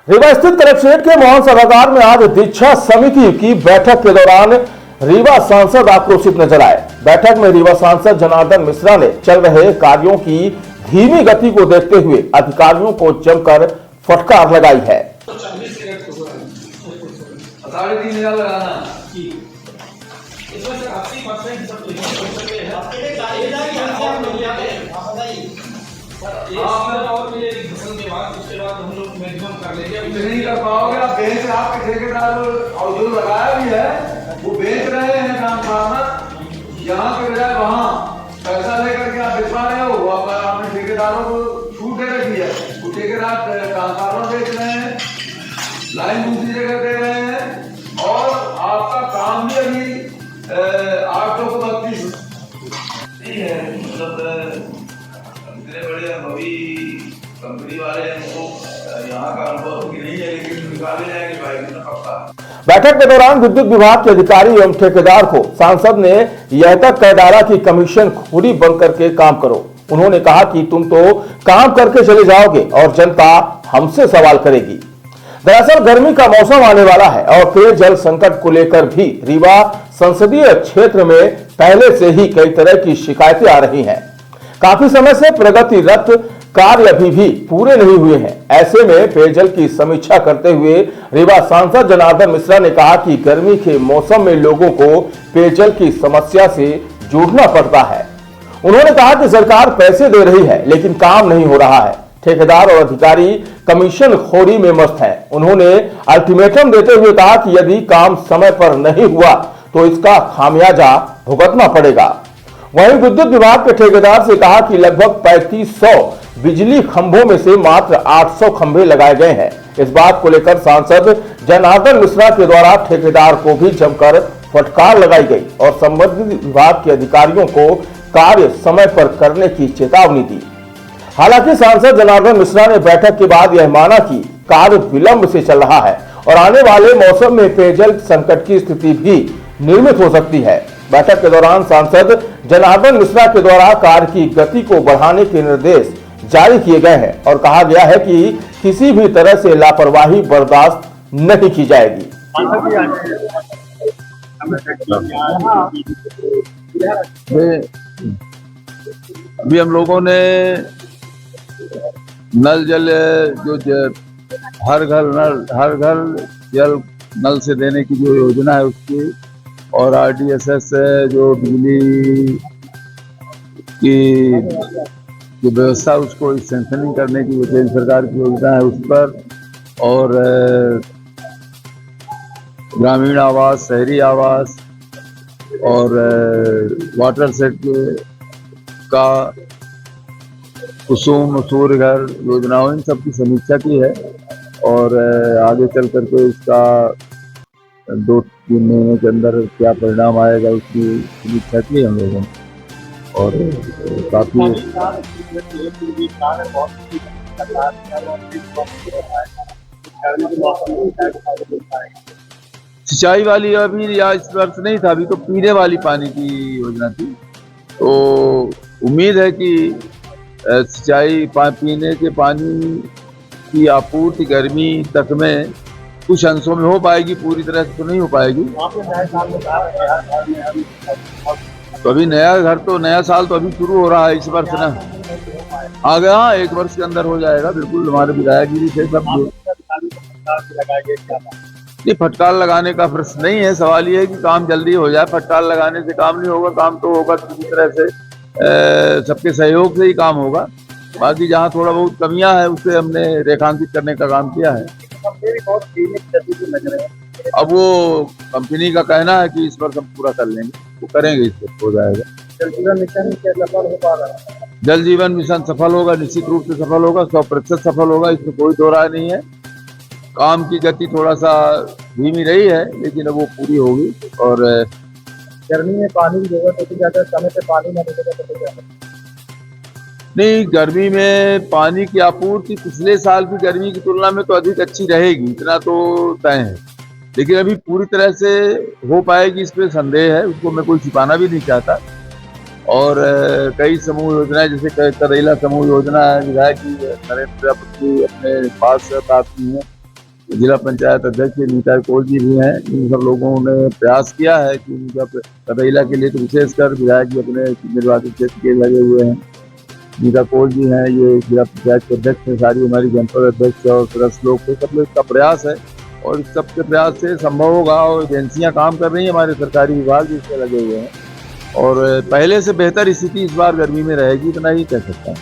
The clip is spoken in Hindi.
रीवा स्थित कलेक्ट्रेट के मोहन सभागार में आज दीक्षा समिति की बैठक के दौरान रीवा सांसद आक्रोशित नजर आए। बैठक में रीवा सांसद जनार्दन मिश्रा ने चल रहे कार्यों की धीमी गति को देखते हुए अधिकारियों को जमकर फटकार लगाई है। उसके बाद हम लोग मैक्सिमम कर लेंगे। नहीं कर पाओगे आप, बेच आपके ठेकेदार और जो लगाया भी है वो बेच रहे हैं काम कामत, यहाँ के बजाय वहाँ पैसा लेकर के आप बिचवा रहे हो। आपने ठेकेदारों को छूट दे रखी है, वो ठेकेदार कामगारों बेच रहे हैं, लाइन दूसरी जगह दे रहे हैं और आपका काम भी अभी 832 नहीं है। मतलब इतने बड़े अनुभवी कंपनी वाले हैं, वो यहाँ का अनुभव नहीं है, लेकिन निकाले जाएंगे भाई पक्का। बैठक के दौरान विद्युत विभाग के अधिकारी एवं ठेकेदार को सांसद ने यह तक कह डाला कि कमीशन खोरी बंद करके काम करो। उन्होंने कहा कि तुम तो काम करके चले जाओगे और जनता हमसे सवाल करेगी। दरअसल गर्मी का मौसम आने वाला है और पेयजल संकट को लेकर भी रीवा संसदीय क्षेत्र में पहले से ही कई तरह की शिकायतें आ रही हैं। काफी समय से प्रगतिरत कार्य अभी भी पूरे नहीं हुए हैं। ऐसे में पेयजल की समीक्षा करते हुए रीवा सांसद जनार्दन मिश्रा ने कहा कि गर्मी के मौसम में लोगों को पेयजल की समस्या से जूझना पड़ता है। उन्होंने कहा कि सरकार पैसे दे रही है लेकिन काम नहीं हो रहा है। ठेकेदार और अधिकारी कमीशन खोरी में मस्त हैं। उन्होंने अल्टीमेटम देते हुए कहा कि यदि काम समय पर नहीं हुआ तो इसका खामियाजा भुगतना पड़ेगा। वहीं विद्युत विभाग के ठेकेदार से कहा कि लगभग 3500 बिजली खंभों में से मात्र 800 खंभे लगाए गए हैं। इस बात को लेकर सांसद जनार्दन मिश्रा के द्वारा ठेकेदार को भी जमकर फटकार लगाई गई और संबंधित विभाग के अधिकारियों को कार्य समय पर करने की चेतावनी दी। हालांकि सांसद जनार्दन मिश्रा ने बैठक के बाद यह माना कि कार्य विलंब से चल रहा है और आने वाले मौसम में पेयजल संकट की स्थिति भी निर्मित हो सकती है। बैठक के दौरान सांसद जनार्दन मिश्रा के द्वारा कार्य की गति को बढ़ाने के निर्देश जारी किए गए हैं और कहा गया है कि किसी भी तरह से लापरवाही बर्दाश्त नहीं की जाएगी। अभी हम लोगों ने नल जल जो हर घर जल नल से देने की जो योजना है उसकी और RDSS जो बिजली की जो व्यवस्था उसको स्ट्रेंथनिंग करने की जो केंद्र सरकार की योजना है उस पर और ग्रामीण आवास, शहरी आवास और वाटर सेट का कुसुम सूर्य घर योजनाओं इन सब की समीक्षा की है और आगे चल करके इसका 2-3 महीने के अंदर क्या परिणाम आएगा उसकी समीक्षा की हम लोगों ने और काफी सिंचाई वाली अभी या इस वर्ष नहीं था, अभी तो पीने वाली पानी की योजना थी। तो उम्मीद है कि सिंचाई पीने के पानी की आपूर्ति गर्मी तक में कुछ अंशों में हो पाएगी, पूरी तरह से तो नहीं हो पाएगी। तो अभी नया साल तो अभी शुरू हो रहा है इस वर्ष ना, आ गया 1 वर्ष के अंदर हो जाएगा। बिल्कुल हमारे विधायक जी से सब नहीं, फटकार लगाने का प्रश्न नहीं है। सवाल ये है कि काम जल्दी हो जाए। फटकार लगाने से काम नहीं होगा, काम तो होगा किसी तरह से सबके सहयोग से ही काम होगा। बाकी जहाँ थोड़ा बहुत कमियां है उसे हमने रेखांकित करने का काम किया है। अब वो कंपनी का कहना है कि इस पर हम पूरा कर लेंगे, वो करेंगे, इस पर हो जाएगा। जल जीवन मिशन सफल होगा, निश्चित रूप से सफल होगा, 100% सफल होगा, इसमें कोई दो राय नहीं है। काम की गति थोड़ा सा धीमी रही है लेकिन अब वो पूरी होगी। और गर्मी में पानी की जरूरत होती है, समय पे पानी न मिलेगा नहीं, गर्मी में पानी की आपूर्ति पिछले साल की गर्मी की तुलना में तो अधिक अच्छी रहेगी, इतना तो तय है। लेकिन अभी पूरी तरह से हो पाएगी इस पर संदेह है, उसको मैं कोई छिपाना भी नहीं चाहता। और कई समूह योजनाएं जैसे करेला समूह योजना है, विधायक नरेंद्र अपने पास आती है, जिला पंचायत अध्यक्ष नीता कौल जी भी हैं। इन सब लोगों ने प्रयास किया है कि उनका कबैला के लिए तो विशेषकर विधायक जी अपने निर्वाचित क्षेत्र के लगे हुए हैं। नीता कौल जी हैं, ये जिला पंचायत के अध्यक्ष हैं, सारी हमारी जनपद अध्यक्ष और सदस्य लोग, तो सब लोग का प्रयास है और इस सबके प्रयास से संभव होगा। और एजेंसियां काम कर रही हैं, हमारे सरकारी विभाग भी इसमें लगे हुए हैं और पहले से बेहतर स्थिति इस बार गर्मी में रहेगी, इतना ही कह सकता हूँ।